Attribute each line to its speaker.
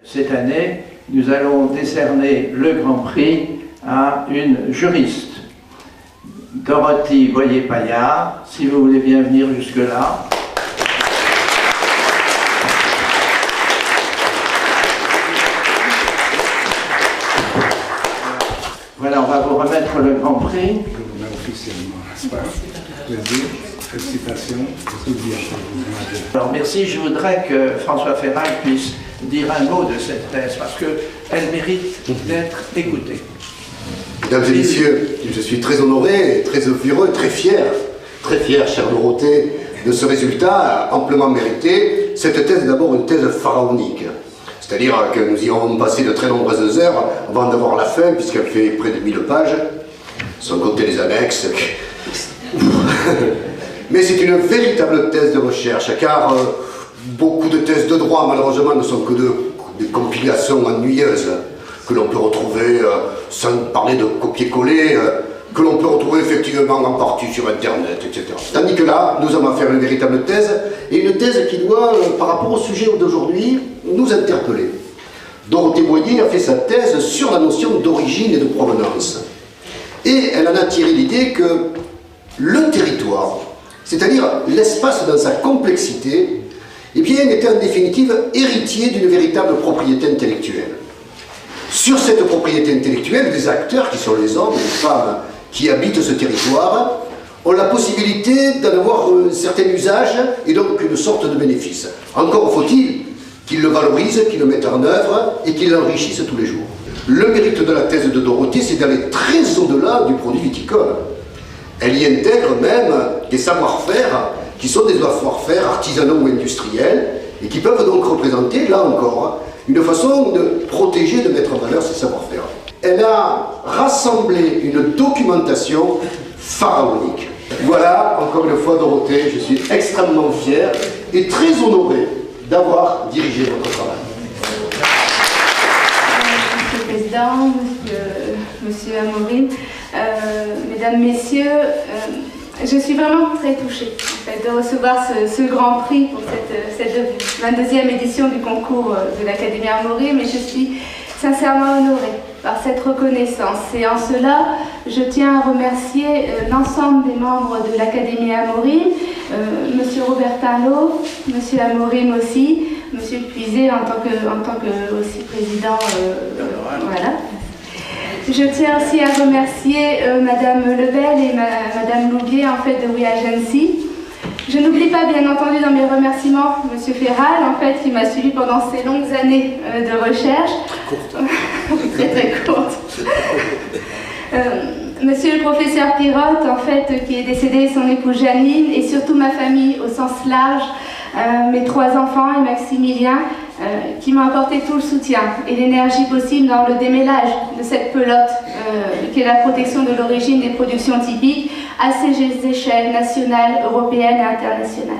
Speaker 1: Cette année, nous allons décerner le Grand Prix à une juriste, Dorothy Boyer-Paillard, si vous voulez bien venir jusque-là. Voilà, on va vous remettre le Grand Prix.
Speaker 2: Je vous mets officiellement, n'est-ce pas? Plaisir, félicitations, je vous dis à vous.
Speaker 1: Alors merci, je voudrais que François Ferrand puisse dire un mot de cette thèse, parce qu'elle mérite d'être écoutée.
Speaker 3: Mesdames et messieurs, je suis très honoré, très heureux, très fier, chère Dorothée, de ce résultat amplement mérité. Cette thèse est d'abord une thèse pharaonique. C'est-à-dire que nous y avons passé de très nombreuses heures avant d'avoir la fin, puisqu'elle fait près de 1000 pages, sans compter les annexes. Mais c'est une véritable thèse de recherche, car beaucoup de thèses de droit, malheureusement, ne sont que des compilations ennuyeuses, que l'on peut retrouver, sans parler de copier-coller, que l'on peut retrouver effectivement en partie sur Internet, etc. Tandis que là, nous avons affaire à une véritable thèse, et une thèse qui doit, par rapport au sujet d'aujourd'hui, nous interpeller. Dorothée Boyer a fait sa thèse sur la notion d'origine et de provenance. Et elle en a tiré l'idée que le territoire, c'est-à-dire l'espace dans sa complexité, eh bien, était en définitive héritier d'une véritable propriété intellectuelle. Sur cette propriété intellectuelle, des acteurs, qui sont les hommes et les femmes qui habitent ce territoire, ont la possibilité d'en avoir un certain usage et donc une sorte de bénéfice. Encore faut-il qu'ils le valorisent, qu'ils le mettent en œuvre et qu'ils l'enrichissent tous les jours. Le mérite de la thèse de Dorothée, c'est d'aller très au-delà du produit viticole. Elle y intègre même des savoir-faire qui sont des savoir-faire artisanaux ou industriels et qui peuvent donc représenter, là encore, une façon de protéger, de mettre en valeur ces savoir-faire. Elle a rassemblé une documentation pharaonique. Voilà, encore une fois, Dorothée, je suis extrêmement fier et très honoré d'avoir dirigé votre travail.
Speaker 4: Monsieur le Président, Monsieur Amaury, Mesdames, Messieurs, je suis vraiment très touchée en fait, de recevoir ce grand prix pour cette 22e édition du concours de l'Académie Amaury, mais je suis sincèrement honorée par cette reconnaissance. Et en cela, je tiens à remercier l'ensemble des membres de l'Académie Amaury, Monsieur Robert Tarlot, Monsieur Amaury aussi, Monsieur Puiset en tant que aussi président. Voilà. Je tiens aussi à remercier Madame Lebel et Madame Loubier en fait de We Agency. Je n'oublie pas bien entendu dans mes remerciements Monsieur Ferral en fait qui m'a suivi pendant ces longues années de recherche. Très très courte. Monsieur le professeur Pirotte en fait qui est décédé, son épouse Janine et surtout ma famille au sens large, mes 3 enfants et Maximilien qui m'ont apporté tout le soutien et l'énergie possible dans le démêlage de cette pelote qui est la protection de l'origine des productions typiques à ces échelles nationales, européennes et internationales.